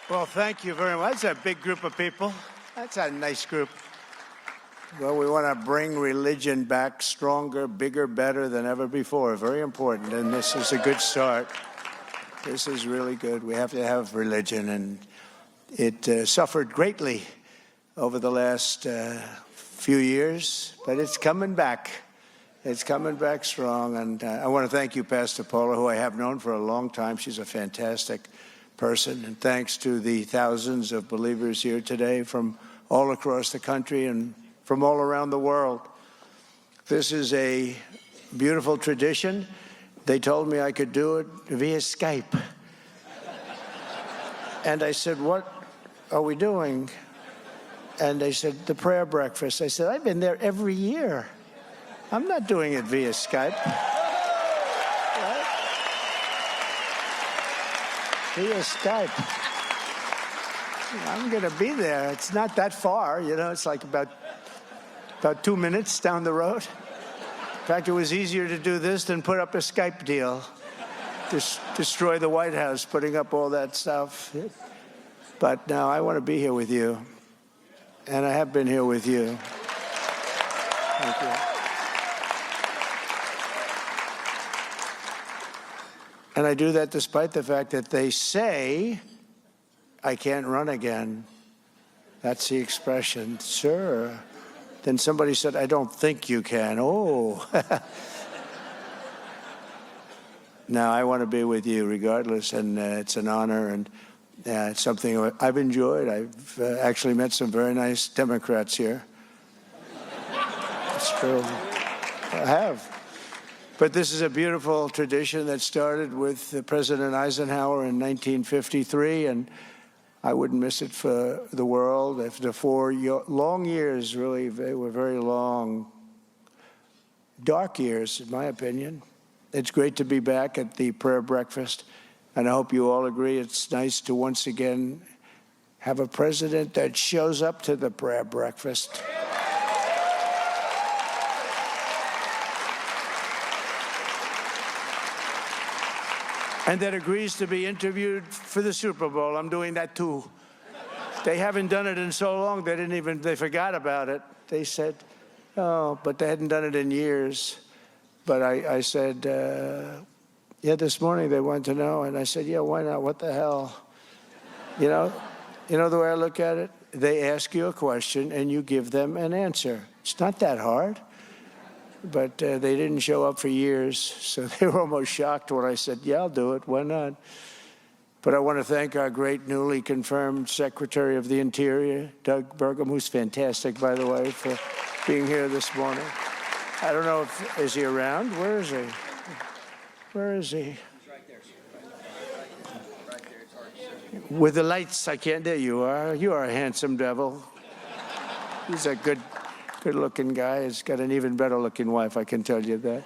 Well, thank you very much. That's a big group of people. That's a nice group. Well, we want to bring religion back stronger, bigger, better than ever before. Very important, and this is a good start. This is really good. We have to have religion, and it suffered greatly over the last few years, but it's coming back. It's coming back strong, and I want to thank you, Pastor Paula, who I have known for a long time. She's a fantastic person, and thanks to the thousands of believers here today from all across the country and from all around the world. This is a beautiful tradition. They told me I could do it via Skype. And I said, what are we doing? And they said, the prayer breakfast. I said, I've been there every year. I'm not doing it via Skype. Right? Via Skype. I'm going to be there. It's not that far, you know. It's like about 2 minutes down the road. In fact, it was easier to do this than put up a Skype deal. Just destroy the White House, putting up all that stuff. But now I want to be here with you. And I have been here with you. Thank you. And I do that despite the fact that they say I can't run again. That's the expression. Sure. Then somebody said, I don't think you can. Oh. Now, I want to be with you regardless, and it's an honor, and it's something I've enjoyed. I've actually met some very nice Democrats here. It's true. I have. But this is a beautiful tradition that started with President Eisenhower in 1953, and I wouldn't miss it for the world. After 4 long years, really, they were very long, dark years, in my opinion. It's great to be back at the prayer breakfast, and I hope you all agree it's nice to once again have a president that shows up to the prayer breakfast. And that agrees to be interviewed for the Super Bowl. I'm doing that too. They haven't done it in so long, they forgot about it. They said, oh, but they hadn't done it in years. But I said, yeah, this morning they wanted to know. And I said, yeah, why not? What the hell? You know the way I look at it? They ask you a question and you give them an answer. It's not that hard. But they didn't show up for years, so they were almost shocked when I said, yeah, I'll do it. Why not? But I want to thank our great newly confirmed Secretary of the Interior, Doug Burgum, who's fantastic, by the way, for being here this morning. I don't know is he around? Where is he? Where is he? He's right there, sir. Right there. It's hard to see. With the lights, I can't. There you are. You are a handsome devil. He's a good-looking guy. He's got an even better-looking wife, I can tell you that.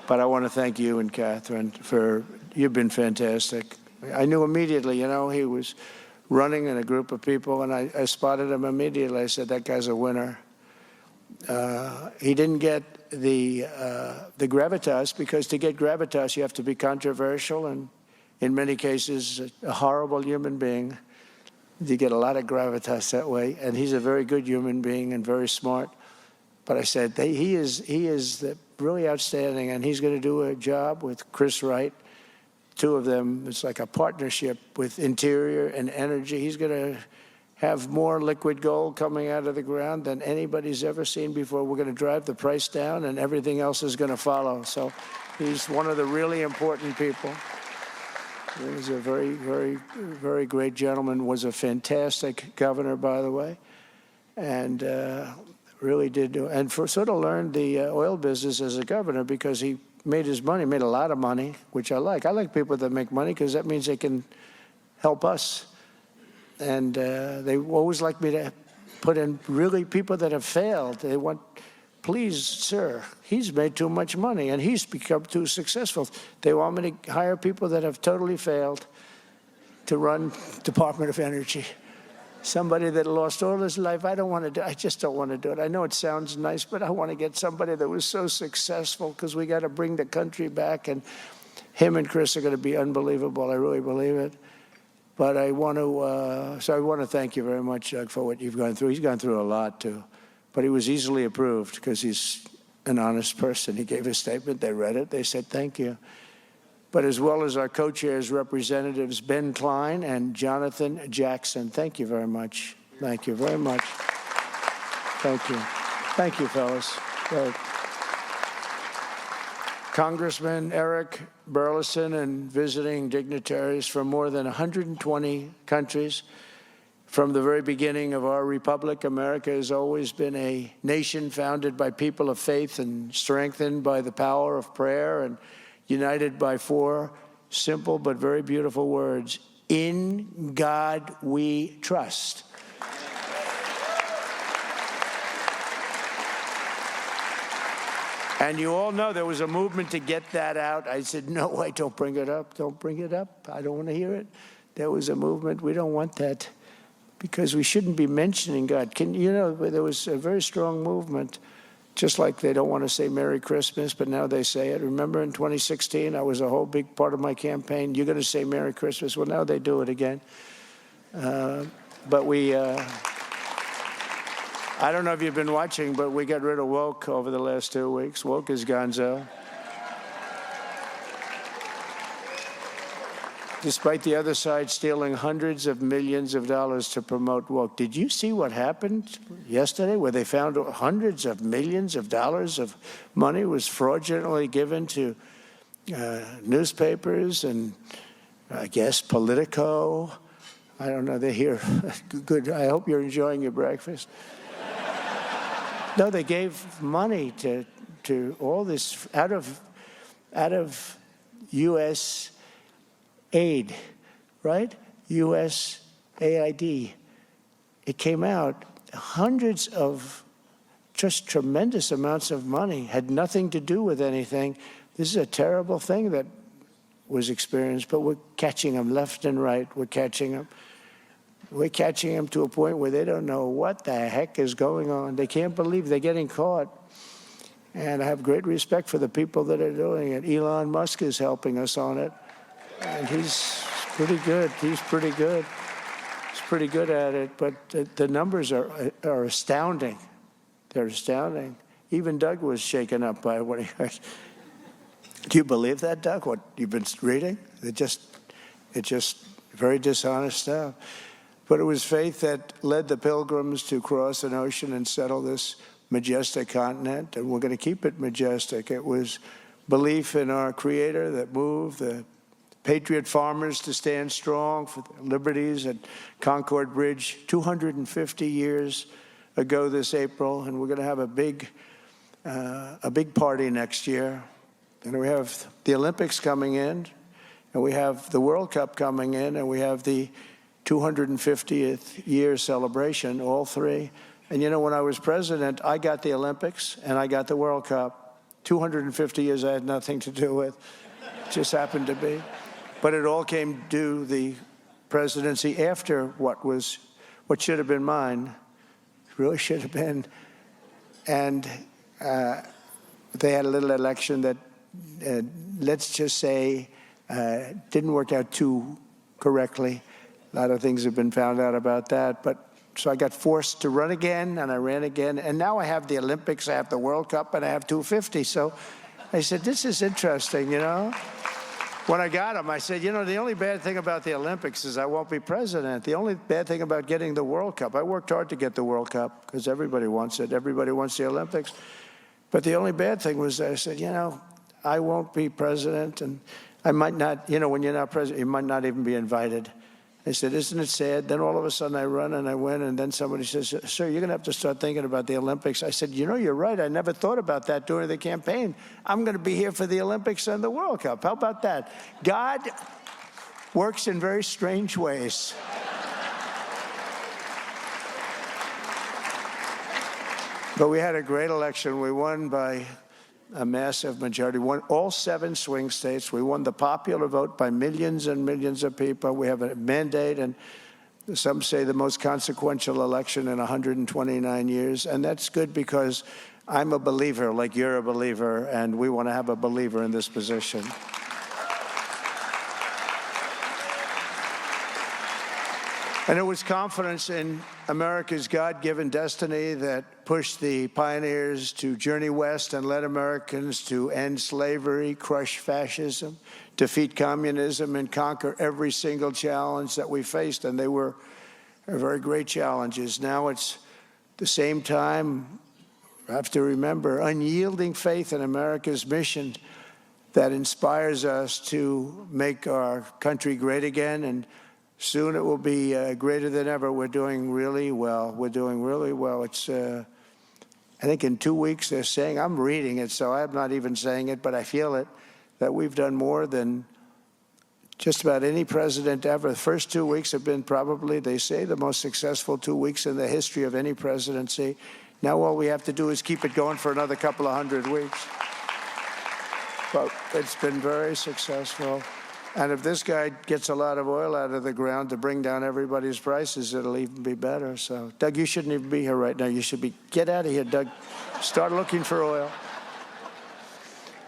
But I want to thank you and Catherine you've been fantastic. I knew immediately, he was running in a group of people, and I spotted him immediately. I said, that guy's a winner. He didn't get the gravitas, because to get gravitas, you have to be controversial and, in many cases, a horrible human being. You get a lot of gravitas that way, and he's a very good human being and very smart. But I said, he is really outstanding, and he's going to do a job with Chris Wright. Two of them, it's like a partnership with Interior and Energy. He's going to have more liquid gold coming out of the ground than anybody's ever seen before. We're going to drive the price down, and everything else is going to follow. So he's one of the really important people. He's a very, very, very great gentleman, was a fantastic governor, by the way, and really did do, and sort of learned the oil business as a governor, because he made his money, made a lot of money, which I like. I like people that make money, because that means they can help us. And they always like me to put in really people that have failed. They want, please, sir, he's made too much money and he's become too successful. They want me to hire people that have totally failed to run Department of Energy. Somebody that lost all his life, I just don't want to do it. I know it sounds nice, but I want to get somebody that was so successful, because we got to bring the country back, and him and Chris are going to be unbelievable. I really believe it. But I want to thank you very much, Doug, for what you've gone through. He's gone through a lot, too. But he was easily approved because he's an honest person. He gave a statement. They read it. They said, thank you. But as well as our co-chairs, Representatives Ben Klein and Jonathan Jackson, thank you very much. Thank you very much. Thank you. Thank you, fellas. Right. Congressman Eric Burleson and visiting dignitaries from more than 120 countries. From the very beginning of our republic, America has always been a nation founded by people of faith and strengthened by the power of prayer and united by four simple but very beautiful words: in God we trust. And you all know there was a movement to get that out. I said, no way, don't bring it up. Don't bring it up. I don't want to hear it. There was a movement. We don't want that because we shouldn't be mentioning God. There was a very strong movement, just like they don't want to say Merry Christmas, but now they say it. Remember in 2016, I was a whole big part of my campaign. You're going to say Merry Christmas. Well, now they do it again. But we... I don't know if you've been watching, but we got rid of woke over the last 2 weeks. Woke is gonzo. Despite the other side stealing hundreds of millions of dollars to promote woke. Did you see what happened yesterday where they found hundreds of millions of dollars of money was fraudulently given to newspapers and, I guess, Politico? I don't know. They're here. Good. I hope you're enjoying your breakfast. No, they gave money to all this out of U.S. aid, right? U.S. AID. It came out hundreds of just tremendous amounts of money, had nothing to do with anything. This is a terrible thing that was experienced, but we're catching them left and right. We're catching them. We're catching them to a point where they don't know what the heck is going on. They can't believe they're getting caught. And I have great respect for the people that are doing it. Elon Musk is helping us on it. And he's pretty good. He's pretty good. He's pretty good at it. But the numbers are astounding. They're astounding. Even Doug was shaken up by what he heard. Do you believe that, Doug, what you've been reading? It's just very dishonest stuff. But it was faith that led the pilgrims to cross an ocean and settle this majestic continent, and we're going to keep it majestic. It was belief in our Creator that moved the patriot farmers to stand strong for their liberties at Concord Bridge 250 years ago this April, and we're going to have a big party next year. And we have the Olympics coming in, and we have the World Cup coming in, and we have the 250th year celebration, all three. And you know, when I was president, I got the Olympics and I got the World Cup. 250 years I had nothing to do with. It just happened to be. But it all came due the presidency after what should have been mine. It really should have been. And they had a little election that, let's just say, didn't work out too correctly. A lot of things have been found out about that. But so I got forced to run again, and I ran again. And now I have the Olympics, I have the World Cup, and I have 250. So I said, this is interesting, you know. When I got them, I said, you know, the only bad thing about the Olympics is I won't be president. The only bad thing about getting the World Cup, I worked hard to get the World Cup because everybody wants it. Everybody wants the Olympics. But the only bad thing was I said, you know, I won't be president, and I might not, you know, when you're not president, you might not even be invited. I said, isn't it sad? Then all of a sudden I run and I win, and then somebody says, sir, you're going to have to start thinking about the Olympics. I said, you know, you're right. I never thought about that during the campaign. I'm going to be here for the Olympics and the World Cup. How about that? God works in very strange ways. But we had a great election. We won by a massive majority. We won all 7 swing states. We won the popular vote by millions and millions of people. We have a mandate, and some say the most consequential election in 129 years. And that's good because I'm a believer, like you're a believer, and we want to have a believer in this position. And it was confidence in America's God-given destiny that pushed the pioneers to journey west and led Americans to end slavery, crush fascism, defeat communism, and conquer every single challenge that we faced. And they were very great challenges. Now it's the same time, I have to remember, unyielding faith in America's mission that inspires us to make our country great again. And soon it will be greater than ever. We're doing really well. We're doing really well. It's, I think in 2 weeks they're saying, I'm reading it, so I'm not even saying it, but I feel it, that we've done more than just about any president ever. The first 2 weeks have been probably, they say, the most successful 2 weeks in the history of any presidency. Now all we have to do is keep it going for another couple of hundred weeks. But it's been very successful. And if this guy gets a lot of oil out of the ground to bring down everybody's prices, it'll even be better. So, Doug, you shouldn't even be here right now. You should be, get out of here, Doug. Start looking for oil.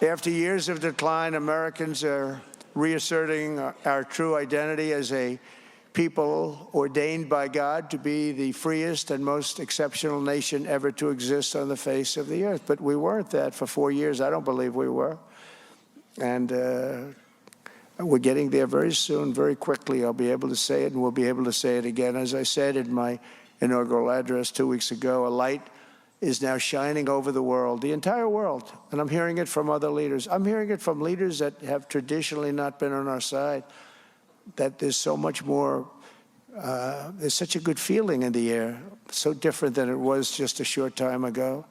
After years of decline, Americans are reasserting our true identity as a people ordained by God to be the freest and most exceptional nation ever to exist on the face of the earth. But we weren't that for 4 years. I don't believe we were. And we're getting there very soon, very quickly. I'll be able to say it, and we'll be able to say it again. As I said in my inaugural address 2 weeks ago, a light is now shining over the world, the entire world. And I'm hearing it from other leaders. I'm hearing it from leaders that have traditionally not been on our side, that there's so much more, there's such a good feeling in the air, so different than it was just a short time ago.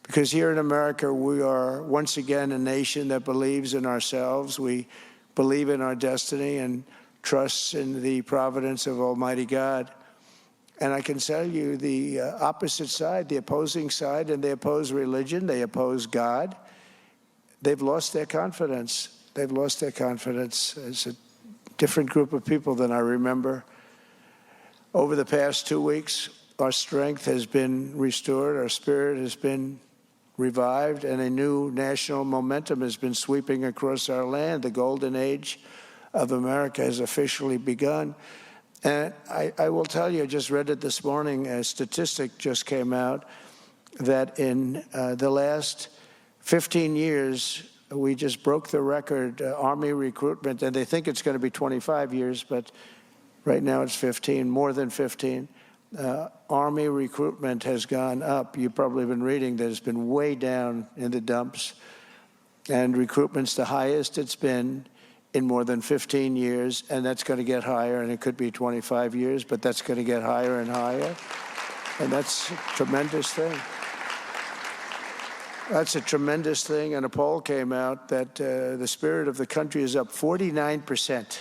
Because here in America, we are once again a nation that believes in ourselves. We believe in our destiny and trusts in the providence of Almighty God. And I can tell you the opposite side, the opposing side, and they oppose religion, they oppose God. They've lost their confidence. They've lost their confidence. It's a different group of people than I remember. Over the past 2 weeks, our strength has been restored, our spirit has been revived, and a new national momentum has been sweeping across our land. The golden age of America has officially begun. And I will tell you, I just read it this morning, a statistic just came out that in the last 15 years, we just broke the record, Army recruitment, and they think it's going to be 25 years, but right now it's 15, more than 15. Army recruitment has gone up. You've probably been reading that it's been way down in the dumps. And recruitment's the highest it's been in more than 15 years, and that's going to get higher, and it could be 25 years, but that's going to get higher and higher. And that's a tremendous thing. That's a tremendous thing. And a poll came out that the spirit of the country is up 49%.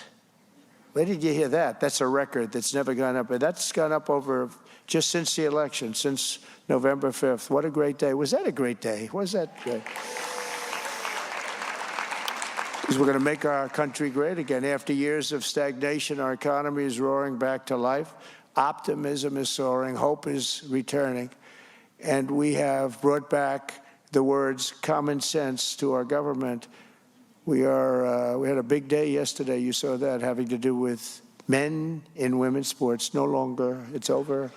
Where did you hear that? That's a record that's never gone up. And that's gone up over just since the election, since November 5th. What a great day. Was that a great day? Was that great? Because we're going to make our country great again. After years of stagnation, our economy is roaring back to life. Optimism is soaring. Hope is returning. And we have brought back the words common sense to our government. We had a big day yesterday. You saw that, having to do with men in women's sports. No longer. It's over.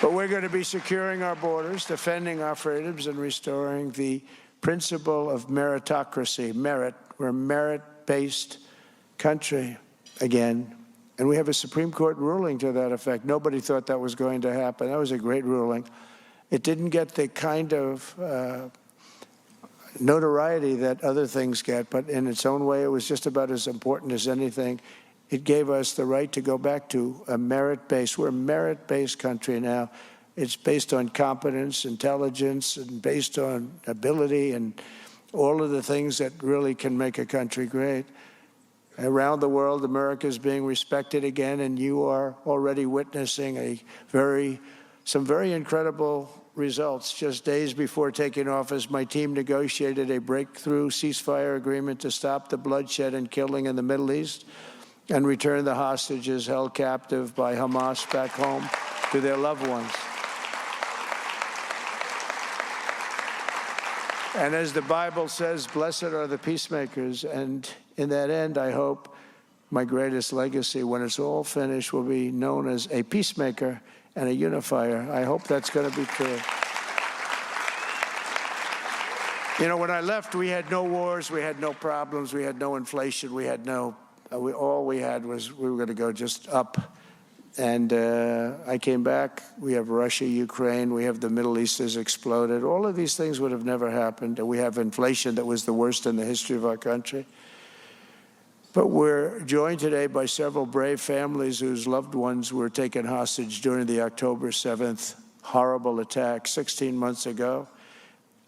But we're going to be securing our borders, defending our freedoms, and restoring the principle of meritocracy. Merit. We're a merit-based country again. And we have a Supreme Court ruling to that effect. Nobody thought that was going to happen. That was a great ruling. It didn't get the kind of notoriety that other things get, but in its own way, it was just about as important as anything. It gave us the right to go back to a merit-based. We're a merit-based country now. It's based on competence, intelligence, and based on ability and all of the things that really can make a country great. Around the world, America is being respected again, and you are already witnessing some very incredible results. Just days before taking office, my team negotiated a breakthrough ceasefire agreement to stop the bloodshed and killing in the Middle East and return the hostages held captive by Hamas back home to their loved ones. And as the Bible says, blessed are the peacemakers. And in that end, I hope my greatest legacy, when it's all finished, will be known as a peacemaker and a unifier. I hope that's going to be true. You know, when I left, we had no wars, we had no problems, we had no inflation, we had no, all we had was we were going to go just up. And I came back, we have Russia, Ukraine, we have the Middle East has exploded. All of these things would have never happened. We have inflation that was the worst in the history of our country. But we're joined today by several brave families whose loved ones were taken hostage during the October 7th horrible attack 16 months ago.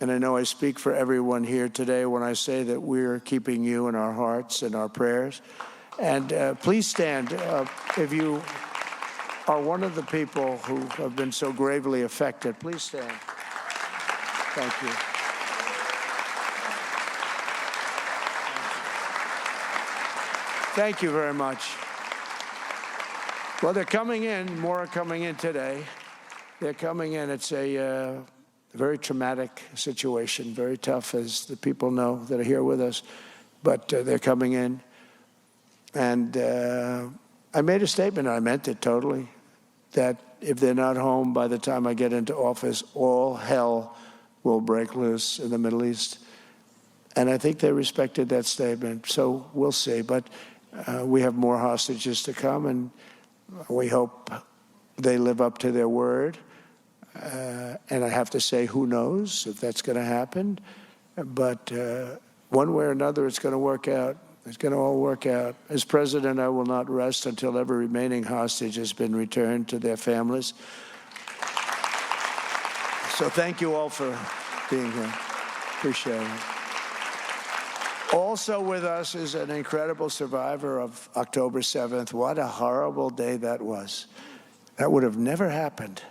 And I know I speak for everyone here today when I say that we're keeping you in our hearts and our prayers. And please stand if you are one of the people who have been so gravely affected. Please stand. Thank you. Thank you very much. Well, they're coming in. More are coming in today. They're coming in. It's a very traumatic situation, very tough, as the people know that are here with us. But they're coming in. And I made a statement, and I meant it totally, that if they're not home by the time I get into office, all hell will break loose in the Middle East. And I think they respected that statement. So we'll see. But we have more hostages to come, and we hope they live up to their word. And I have to say, who knows if that's going to happen. But one way or another, it's going to work out. It's going to all work out. As president, I will not rest until every remaining hostage has been returned to their families. So thank you all for being here. Appreciate it. Also with us is an incredible survivor of October 7th. What a horrible day that was. That would have never happened.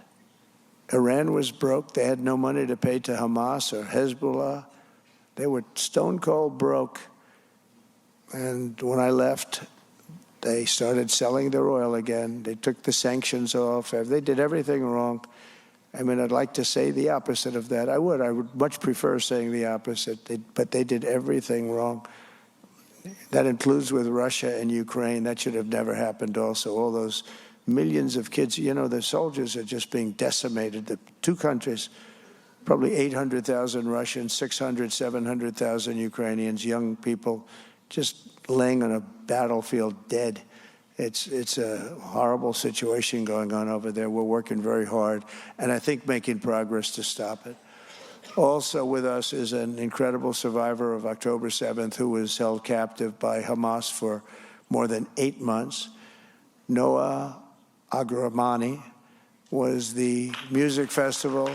Iran was broke. They had no money to pay to Hamas or Hezbollah. They were stone cold broke. And when I left, they started selling their oil again. They took the sanctions off. They did everything wrong. I mean, I'd like to say the opposite of that. I would much prefer saying the opposite. But they did everything wrong. That includes with Russia and Ukraine. That should have never happened also. All those millions of kids, you know, the soldiers are just being decimated. The two countries, probably 800,000 Russians, 600, 700,000 Ukrainians, young people, just laying on a battlefield dead. It's a horrible situation going on over there. We're working very hard, and I think making progress to stop it. Also with us is an incredible survivor of October 7th who was held captive by Hamas for more than 8 months. Noah Agramani was the music festival.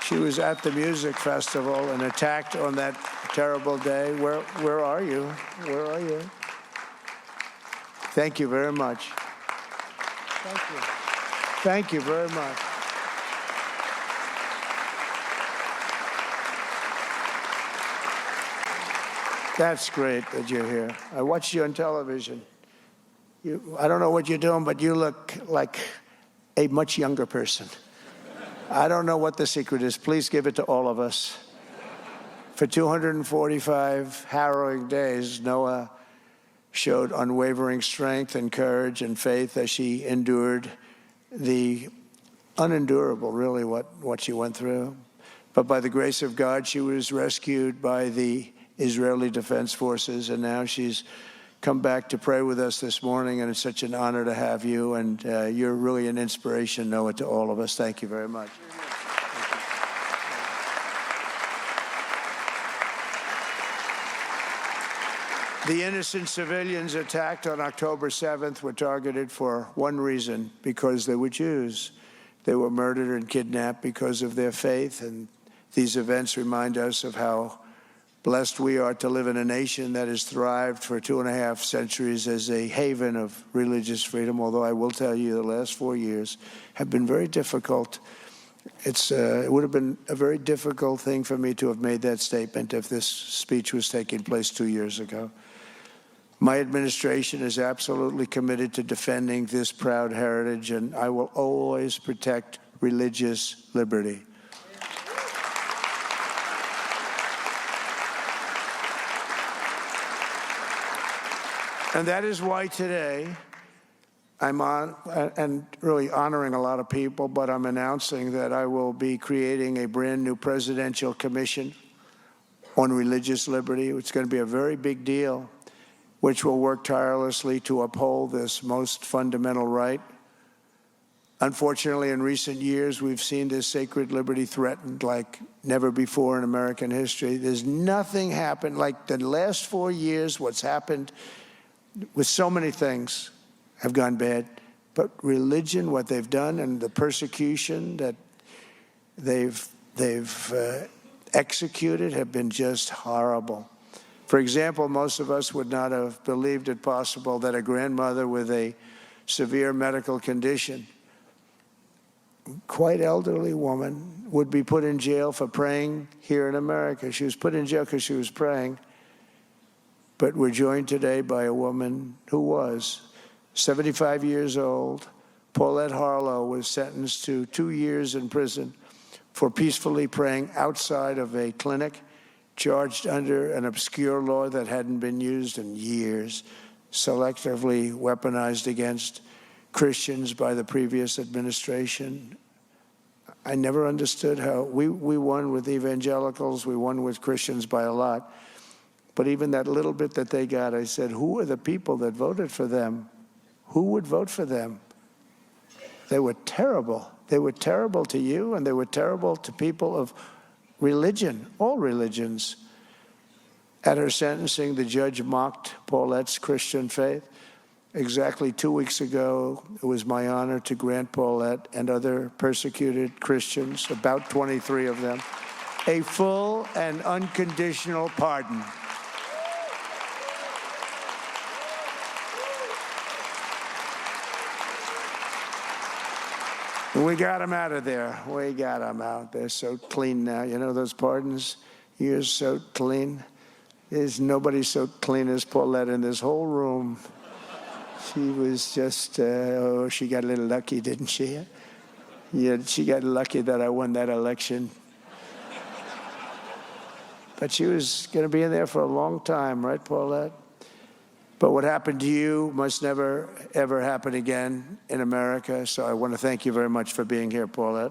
She was at the music festival and attacked on that terrible day. Where are you? Where are you? Thank you very much. Thank you. Thank you very much. That's great that you're here. I watched you on television. I don't know what you're doing, but you look like a much younger person. I don't know what the secret is. Please give it to all of us. For 245 harrowing days, Noah showed unwavering strength and courage and faith as she endured the unendurable, really, what she went through. But by the grace of God, she was rescued by the Israeli Defense Forces, and now she's come back to pray with us this morning, and it's such an honor to have you, and you're really an inspiration, Noah, to all of us. Thank you very much. The innocent civilians attacked on October 7th were targeted for one reason, because they were Jews. They were murdered and kidnapped because of their faith, and these events remind us of how blessed we are to live in a nation that has thrived for 2.5 centuries as a haven of religious freedom, although I will tell you the last 4 years have been very difficult. It would have been a very difficult thing for me to have made that statement if this speech was taking place 2 years ago. My administration is absolutely committed to defending this proud heritage, and I will always protect religious liberty. And that is why today I'm on and really honoring a lot of people, but I'm announcing that I will be creating a brand new presidential commission on religious liberty. It's going to be a very big deal, which will work tirelessly to uphold this most fundamental right. Unfortunately, in recent years, we've seen this sacred liberty threatened like never before in American history. There's nothing happened like the last 4 years. What's happened with so many things have gone bad, but religion, what they've done, and the persecution that they've executed have been just horrible. For example, most of us would not have believed it possible that a grandmother with a severe medical condition, quite elderly woman, would be put in jail for praying here in America. She was put in jail because she was praying. But we're joined today by a woman who was 75 years old. Paulette Harlow was sentenced to 2 years in prison for peacefully praying outside of a clinic, charged under an obscure law that hadn't been used in years, selectively weaponized against Christians by the previous administration. I never understood how we won with evangelicals, we won with Christians by a lot. But even that little bit that they got, I said, who are the people that voted for them? Who would vote for them? They were terrible. They were terrible to you, and they were terrible to people of religion, all religions. At her sentencing, the judge mocked Paulette's Christian faith. Exactly 2 weeks ago, it was my honor to grant Paulette and other persecuted Christians, about 23 of them, a full and unconditional pardon. We got them out of there. We got them out. They're so clean now. You know those pardons? You're so clean. There's nobody so clean as Paulette in this whole room. She was just, oh, she got a little lucky, didn't she? Yeah, she got lucky that I won that election. But she was going to be in there for a long time, right, Paulette? But what happened to you must never, ever happen again in America. So I want to thank you very much for being here, Paulette.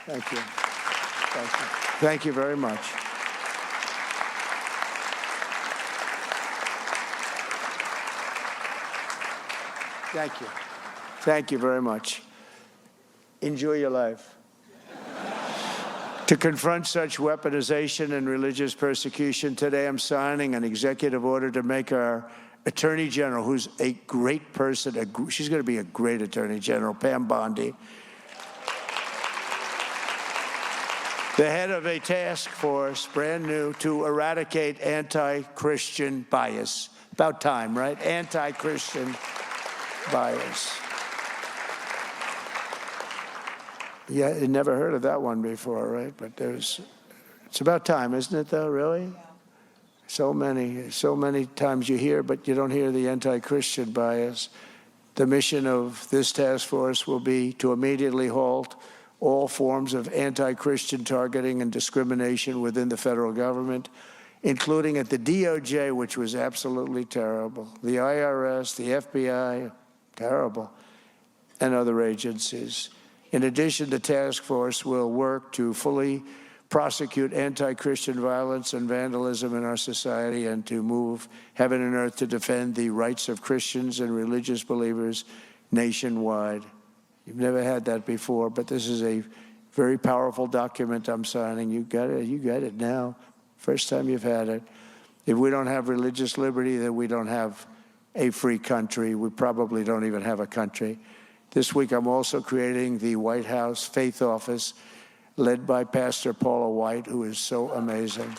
Thank you. Thank you. Thank you very much. Thank you. Thank you very much. Enjoy your life. To confront such weaponization and religious persecution, today I'm signing an executive order to make our Attorney General, who's a great person, she's going to be a great Attorney General, Pam Bondi, the head of a task force, brand new, to eradicate anti-Christian bias. About time, right? Anti-Christian bias. Yeah, you never heard of that one before, right? But it's about time, isn't it, though, really? So many times you hear, but you don't hear the anti-Christian bias. The mission of this task force will be to immediately halt all forms of anti-Christian targeting and discrimination within the federal government, including at the DOJ, which was absolutely terrible, the IRS, the FBI, terrible, and other agencies. In addition, the task force will work to fully prosecute anti-Christian violence and vandalism in our society and to move heaven and earth to defend the rights of Christians and religious believers nationwide. You've never had that before, but this is a very powerful document I'm signing. You got it now. First time you've had it. If we don't have religious liberty, then we don't have a free country. We probably don't even have a country. This week, I'm also creating the White House Faith Office, led by Pastor Paula White, who is so amazing.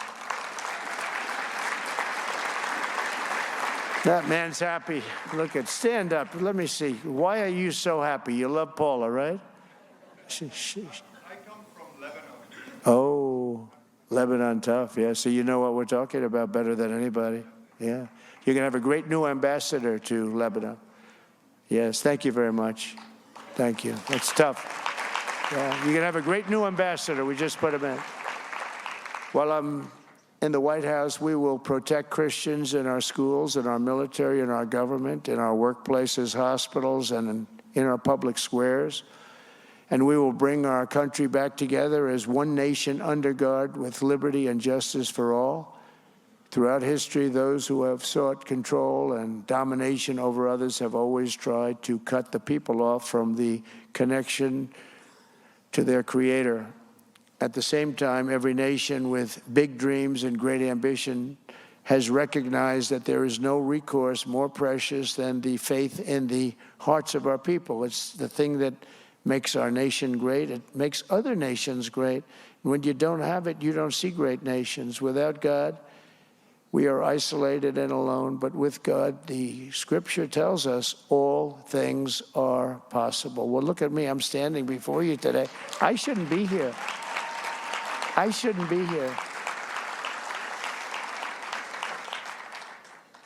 That man's happy. Look at, stand up. Let me see. Why are you so happy? You love Paula, right? I come from Lebanon. Oh, Lebanon tough. Yeah, so you know what we're talking about better than anybody. Yeah. You're going to have a great new ambassador to Lebanon. Yes, thank you very much. Thank you. That's tough. Yeah, you're going to have a great new ambassador. We just put him in. Well, I'm in the White House, we will protect Christians in our schools, in our military, in our government, in our workplaces, hospitals, and in our public squares. And we will bring our country back together as one nation under God with liberty and justice for all. Throughout history, those who have sought control and domination over others have always tried to cut the people off from the connection to their Creator. At the same time, every nation with big dreams and great ambition has recognized that there is no recourse more precious than the faith in the hearts of our people. It's the thing that makes our nation great. It makes other nations great. When you don't have it, you don't see great nations. Without God, we are isolated and alone, but with God, the Scripture tells us all things are possible. Well, look at me. I'm standing before you today. I shouldn't be here. I shouldn't be here.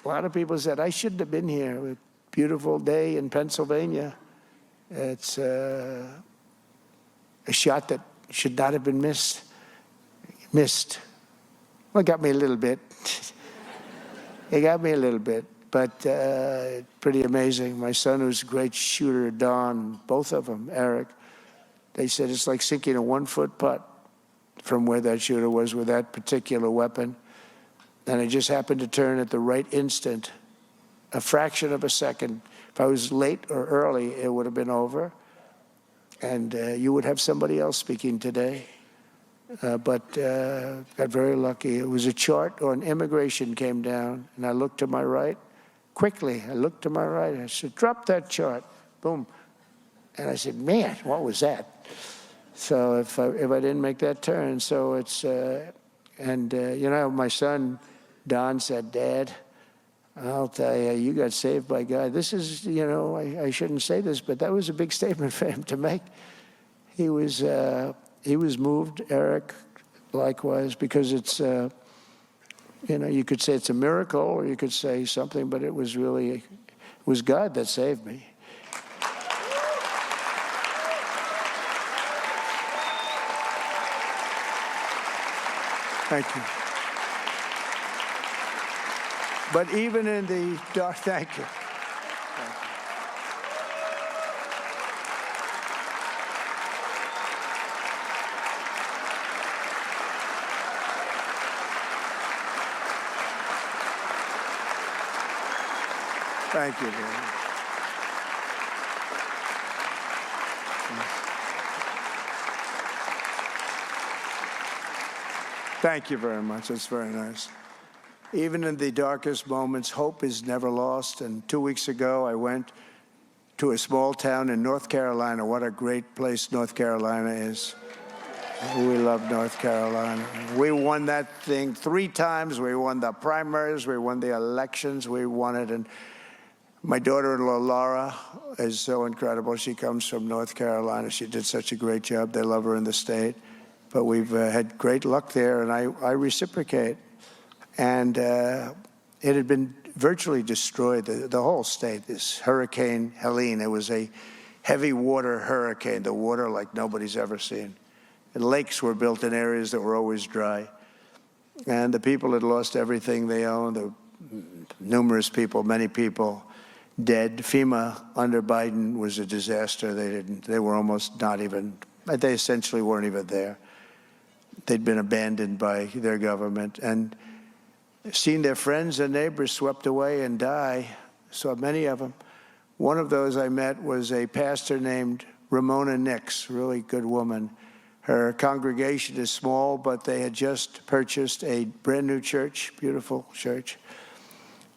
A lot of people said, I shouldn't have been here. A beautiful day in Pennsylvania. It's a shot that should not have been missed. Well, it got me a little bit. It got me a little bit, but pretty amazing. My son, who's a great shooter, Don, both of them, Eric, they said it's like sinking a 1-foot putt from where that shooter was with that particular weapon. And it just happened to turn at the right instant, a fraction of a second. If I was late or early, it would have been over. And you would have somebody else speaking today. But got very lucky. It was a chart on immigration came down, and I looked to my right. Quickly, I looked to my right. I said, drop that chart. Boom. And I said, man, what was that? So if I didn't make that turn, so it's, you know, my son, Don, said, Dad, I'll tell you, you got saved by God. This is, you know, I shouldn't say this, but that was a big statement for him to make. He was moved, Eric, likewise, because it's, you know, you could say it's a miracle or you could say something, but it was really, it was God that saved me. Thank you. But even in the dark, thank you. Thank you very much. Thank you very much. That's very nice. Even in the darkest moments, hope is never lost. And 2 weeks ago, I went to a small town in North Carolina. What a great place North Carolina is. We love North Carolina. We won that thing 3 times. We won the primaries. We won the elections. We won it. And my daughter-in-law, Laura, is so incredible. She comes from North Carolina. She did such a great job. They love her in the state. But we've had great luck there, and I reciprocate. And it had been virtually destroyed, the whole state, this Hurricane Helene. It was a heavy water hurricane, the water like nobody's ever seen. And lakes were built in areas that were always dry. And the people had lost everything they owned. There were numerous people, many people dead. FEMA under Biden was a disaster. They were almost not even, they essentially weren't even there. They'd been abandoned by their government and seen their friends and neighbors swept away and die. Saw many of them. One of those I met was a pastor named Ramona Nix, really good woman. Her congregation is small, but they had just purchased a brand new church, beautiful church.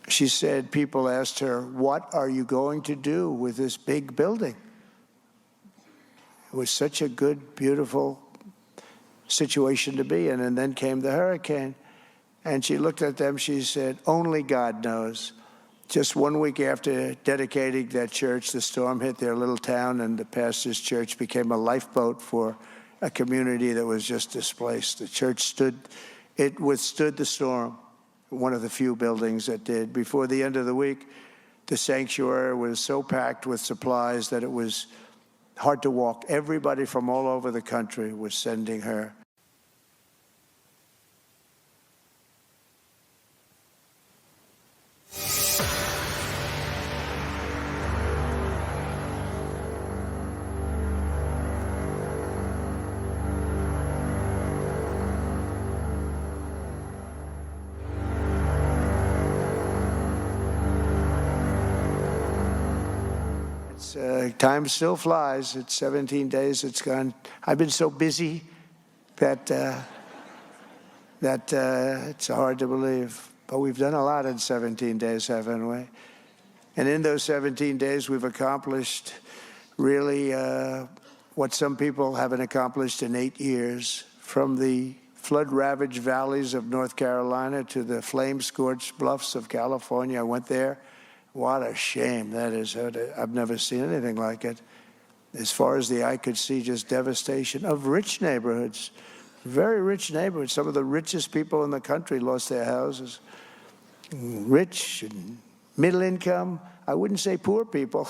She said, people asked her, what are you going to do with this big building? It was such a good, beautiful situation to be in. And then came the hurricane. And she looked at them, she said, only God knows. Just 1 week after dedicating that church, the storm hit their little town, and the pastor's church became a lifeboat for a community that was just displaced. The church withstood the storm, one of the few buildings that did. Before the end of the week, the sanctuary was so packed with supplies that it was hard to walk. Everybody from all over the country was sending her Time still flies. It's 17 days. It's gone. I've been so busy that it's hard to believe. But we've done a lot in 17 days, haven't we? And in those 17 days, we've accomplished really what some people haven't accomplished in 8 years, from the flood-ravaged valleys of North Carolina to the flame-scorched bluffs of California. I went there. What a shame that is. I've never seen anything like it. As far as the eye could see, just devastation of rich neighborhoods, very rich neighborhoods. Some of the richest people in the country lost their houses. Rich and middle income. I wouldn't say poor people.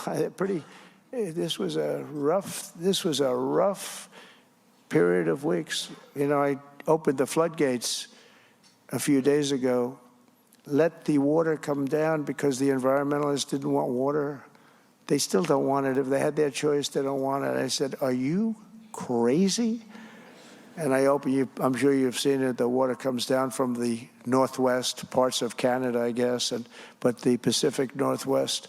This was a rough period of weeks. You know, I opened the floodgates a few days ago. Let the water come down because the environmentalists didn't want water. They still don't want it. If they had their choice, they don't want it. I said, are you crazy? And I open you, I'm sure you've seen it, the water comes down from the northwest, parts of Canada, I guess, but the Pacific Northwest.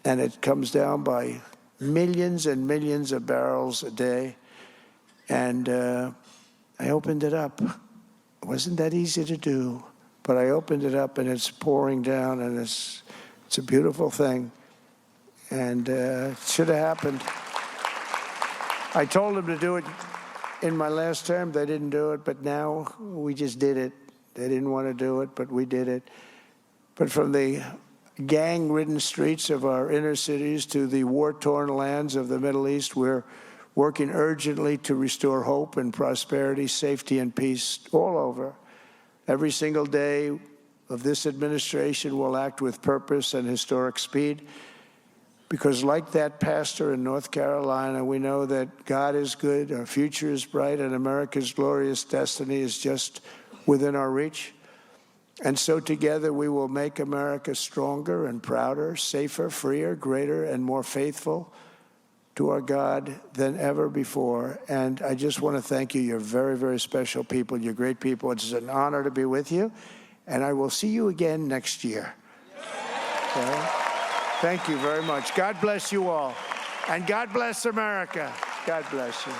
And it comes down by millions and millions of barrels a day. And I opened it up. It wasn't that easy to do, but I opened it up and it's pouring down, and it's a beautiful thing. And it should have happened. I told them to do it in my last term. They didn't do it, but now we just did it. They didn't want to do it, but we did it. But from the gang-ridden streets of our inner cities to the war-torn lands of the Middle East, we're working urgently to restore hope and prosperity, safety and peace all over. Every single day of this administration will act with purpose and historic speed, because like that pastor in North Carolina, we know that God is good, our future is bright, and America's glorious destiny is just within our reach. And so together we will make America stronger and prouder, safer, freer, greater, and more faithful to our God than ever before. And I just want to thank you. You're very, very special people. You're great people. It's an honor to be with you. And I will see you again next year. Okay? Thank you very much. God bless you all. And God bless America. God bless you.